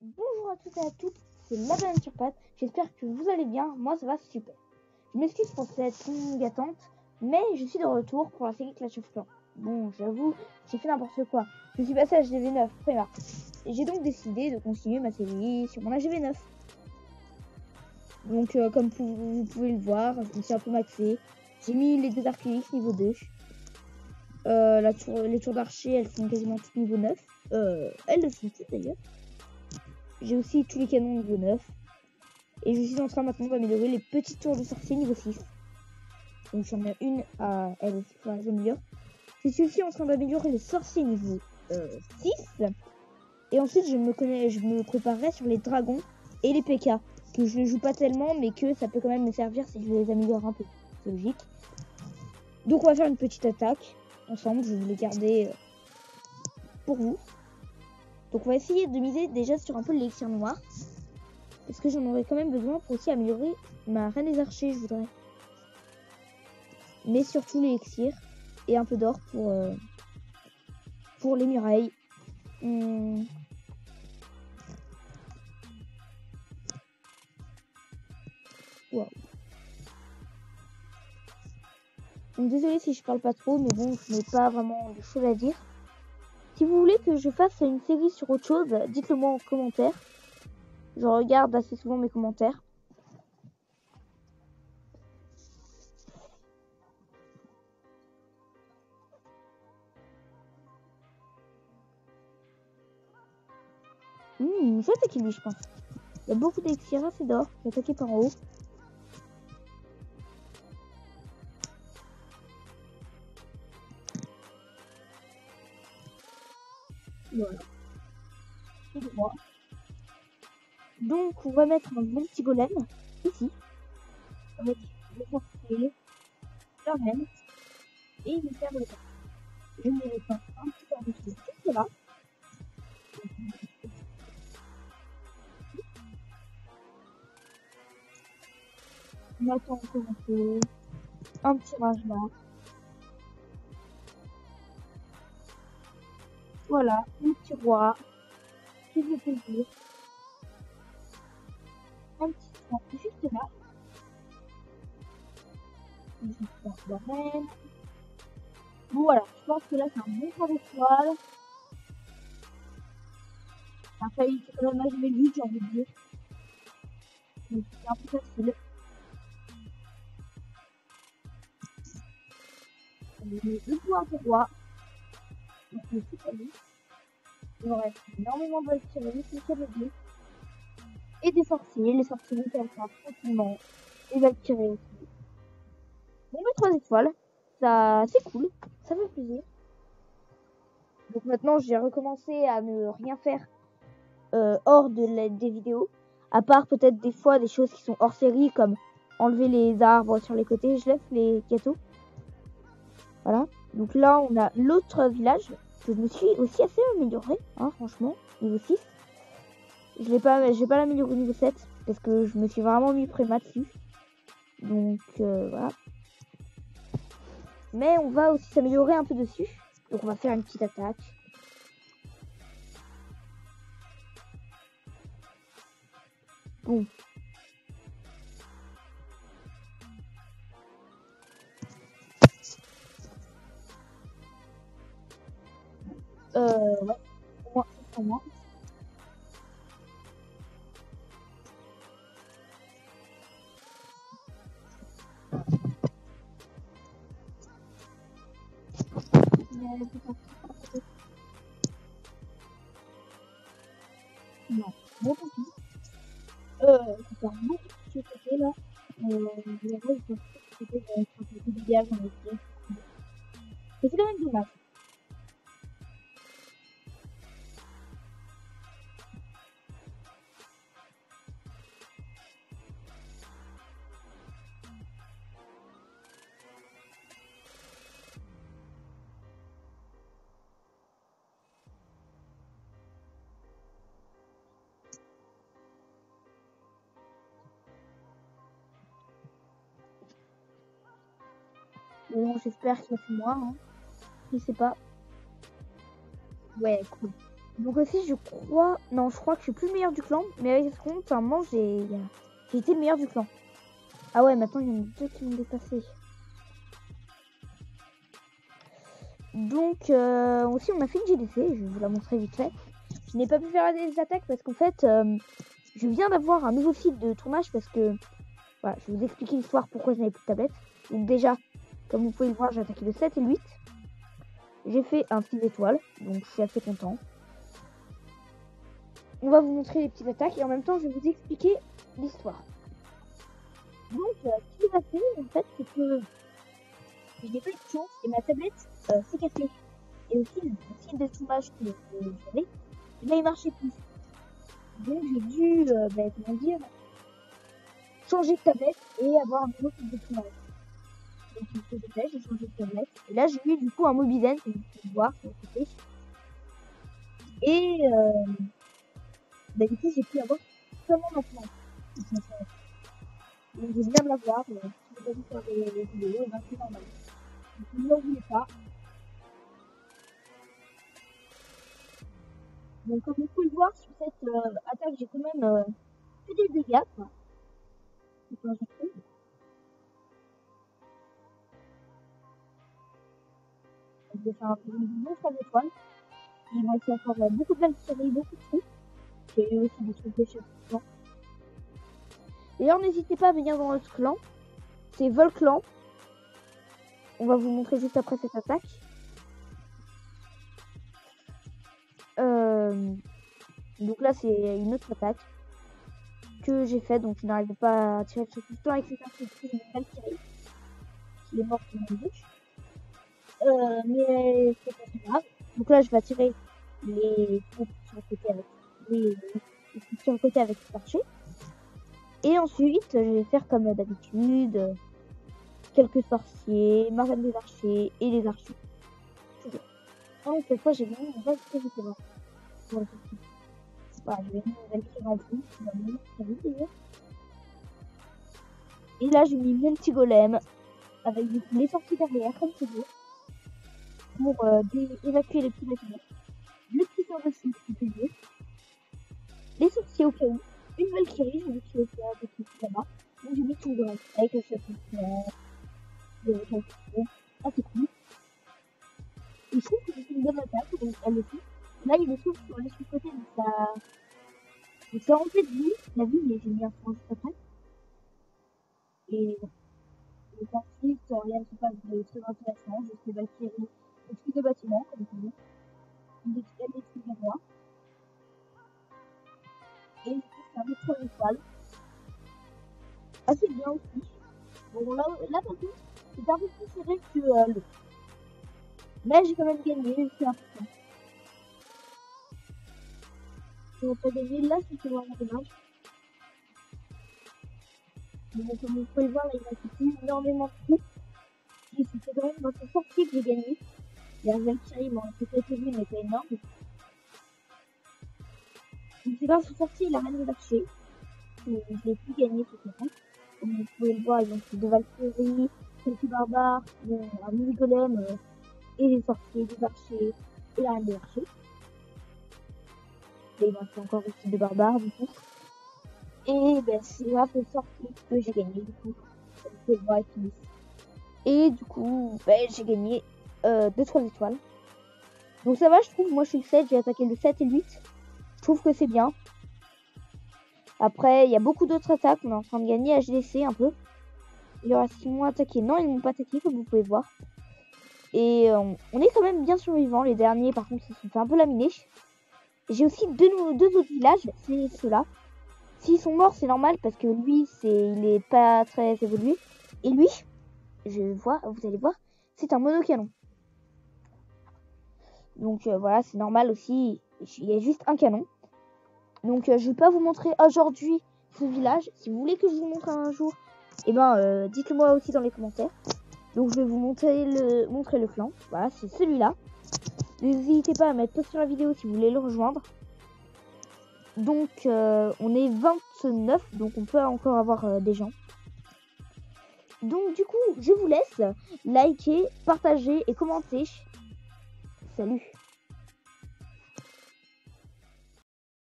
Bonjour à toutes et à toutes, c'est la banane sur pattes. J'espère que vous allez bien, moi ça va super. Je m'excuse pour cette longue attente, mais je suis de retour pour la série Clash of Clans. Bon, j'avoue, j'ai fait n'importe quoi. Je suis passé à HDV9 après-mars. Et j'ai donc décidé de continuer ma série sur mon HDV9. Donc, comme vous pouvez le voir, je me suis un peu maxé. J'ai mis les deux arcs niveau 2. Les tours d'archer, elles sont quasiment toutes niveau 9. Elles le sont toutes d'ailleurs. J'ai aussi tous les canons niveau 9. Et je suis en train maintenant d'améliorer les petites tours de sorcier niveau 6. Donc j'en ai une à elle aussi, enfin, j'améliore. Je suis aussi en train d'améliorer les sorciers niveau 6. Et ensuite je me préparerai sur les dragons et les PK. Que je ne joue pas tellement, mais que ça peut quand même me servir si je les améliore un peu. C'est logique. Donc on va faire une petite attaque ensemble, je vais les garder pour vous. Donc on va essayer de miser déjà sur un peu l'élixir noir. Parce que j'en aurais quand même besoin pour aussi améliorer ma reine des archers, je voudrais. Mais surtout l'élixir. Et un peu d'or pour les murailles. Wow. Donc désolé si je parle pas trop, mais bon, je n'ai pas vraiment de choses à dire. Si vous voulez que je fasse une série sur autre chose, dites-le moi en commentaire. Je regarde assez souvent mes commentaires. Je vais attaquer lui, je pense. Il y a beaucoup d'élixir, c'est d'or. Je vais attaquer par en haut. Voilà. Tout droit. Donc, on va mettre un bon petit golem ici, avec le sorcier, la reine, et il va faire le temps. Je mets le temps un petit peu en dessous, juste là. On attend encore un peu, un petit rage là. Voilà, un petit roi, qui fait plaisir. Un petit roi juste là. Juste la reine. Bon, voilà, je pense que là c'est un bon 3 étoiles. Ça a failli être quand même HV8, j'ai envie de dire. Mais c'est un peu facile. On met deux points pour roi. Donc c'est tout à lui. Il me reste énormément de Valkyrie, c'est ça le but. Et des sorciers, les sorciers vont faire ça tranquillement. Et Valkyrie aussi. Bon, mais 3 étoiles, ça c'est cool, ça fait plaisir. Donc maintenant j'ai recommencé à ne rien faire hors des vidéos. À part peut-être des fois des choses qui sont hors série comme enlever les arbres sur les côtés, je laisse les gâteaux. Voilà. Donc là on a l'autre village que je me suis aussi assez amélioré, hein, franchement, niveau 6. Je vais pas l'améliorer au niveau 7 parce que je me suis vraiment mis prémat dessus. Donc voilà. Mais on va aussi s'améliorer un peu dessus. Donc on va faire une petite attaque. Bon. Ouais. Moi, c'est pour moi. Non, bon, tant pis. C'est un bon petit côté là. Les rôles sont côté de dégâts, on va dire. Mais c'est quand même dommage. Mais bon, j'espère qu'il va faire moi. Hein. Je sais pas. Ouais, cool. Donc aussi, je crois... Non, je crois que je suis plus le meilleur du clan. Mais avec ce compte, à un moment, j'ai été le meilleur du clan. Ah ouais, maintenant, il y en a 2 qui m'ont dépassé. Donc, aussi, on a fait une GDC. Je vais vous la montrer vite fait. Je n'ai pas pu faire des attaques parce qu'en fait, je viens d'avoir un nouveau fil de tournage parce que... Voilà, je vais vous expliquer l'histoire pourquoi je n'avais plus de tablette. Donc déjà, comme vous pouvez le voir, j'ai attaqué le 7 et le 8. J'ai fait un 6 étoiles, donc je suis assez content. On va vous montrer les petites attaques et en même temps, je vais vous expliquer l'histoire. Donc, ce qui s'est passé, en fait, c'est que je n'ai pas eu de chance et ma tablette s'est cassée. Et aussi, le fil de tournage que j'avais, là, il marchait plus. Donc, j'ai dû, comment dire, changer de tablette et avoir un nouveau fil de tournage. Donc, ce que j'ai fait, j'ai changé de tablette. Et là, j'ai eu du coup un Mobizen, comme vous pouvez le voir sur le côté. Et du coup, j'ai pu avoir seulement maintenant. Donc, je viens de l'avoir. Si vous avez faire des vidéos, ben, c'est normal. Donc, vous n'en voulez pas. Donc, comme vous pouvez le voir, sur cette attaque, j'ai quand même fait des dégâts, quoi. C'est pas juste. Je vais faire un peu de bon 3 étoiles. Il va essayer encore beaucoup de Valkyries, beaucoup de trucs. J'ai eu aussi des trucs de chez. D'ailleurs, n'hésitez pas à venir dans notre clan. C'est Volclan. On va vous montrer juste après cette attaque. Donc là, c'est une autre attaque que j'ai faite. Donc je n'arrivais pas à tirer sur tout le temps avec cette attaque. Je n'ai pas tiré. Il est mort sur mon bouche. Mais c'est pas très grave. Donc là, je vais attirer les troupes sur le côté avec sur le côté avec le archer. Et ensuite, je vais faire comme d'habitude, quelques sorciers, ma reine des archers et les archers. Donc cette fois, j'ai mis une Valkyrie justement pour le sorcier. Voilà, j'ai mis une Valkyrie en plus, qui va venir très vite d'ailleurs. Et là, j'ai mis mon petit golem avec du coup les sorciers derrière, comme toujours, pour évacuer les petits bâtiments. Le petit sort de soupe, si tu veux. Les sorciers au cas où. Une Valkyrie, j'ai mis qui est là, de tout là-bas. Donc j'ai mis tout le reste avec le chapeau. Ah, c'est cool. Et je trouve que c'est une bonne attaque, donc elle aussi. Là, il est sur le côté de sa. Donc ça en fait vie, la vie, mais j'ai mis un point juste après. Et donc ensuite, rien ne se passe de très intéressant, juste les Valkyries, des trucs de bâtiment, comme vous voyez. Des trucs de roi. Et c'est un autre étoile. Assez bien aussi. Bon, là par contre, c'est un peu plus serré que l'autre. Mais j'ai quand même gagné, c'est important. Si on n'a pas gagné, là, c'est vraiment dommage. Donc, comme vous pouvez le voir, là, il m'a fait énormément de coups. Et c'était quand même notre sortie que j'ai gagné. Les Valkyries m'ont fait quelques-unes, mais pas énorme. Donc, c'est grâce aux sorties et la reine des archers que je l'ai pu gagner cette attaque. Comme vous pouvez le voir, ils ont fait 2 Valkyries, quelques barbares, un mini-golem, et les sorciers, des archers, et la reine des archers. Et il manque encore aussi 2 barbares, du coup. Et ben, c'est grâce aux sorties que j'ai gagné, du coup. Comme vous pouvez le voir, et du coup, ben, j'ai gagné 2-3 étoiles. Donc ça va, je trouve. Moi, je suis le 7, j'ai attaqué le 7 et le 8. Je trouve que c'est bien. Après, il y a beaucoup d'autres attaques. On est en train de gagner à GDC un peu. Il y aura 6 mois attaqués. Non, ils m'ont pas attaqué, comme vous pouvez voir. Et on est quand même bien survivants. Les derniers, par contre, ils se sont fait un peu laminer. J'ai aussi deux autres villages. C'est ceux-là. S'ils sont morts, c'est normal parce que lui, il est pas très évolué. Et lui, vous allez voir, c'est un monocanon. Donc voilà, c'est normal aussi. Il y a juste un canon. Donc je vais pas vous montrer aujourd'hui ce village. Si vous voulez que je vous montre un jour, dites-le moi aussi dans les commentaires. Donc je vais vous montrer le clan. Voilà, c'est celui-là. N'hésitez pas à mettre pause sur la vidéo si vous voulez le rejoindre. Donc on est 29, donc on peut encore avoir des gens. Donc du coup, je vous laisse liker, partager et commenter. Salut!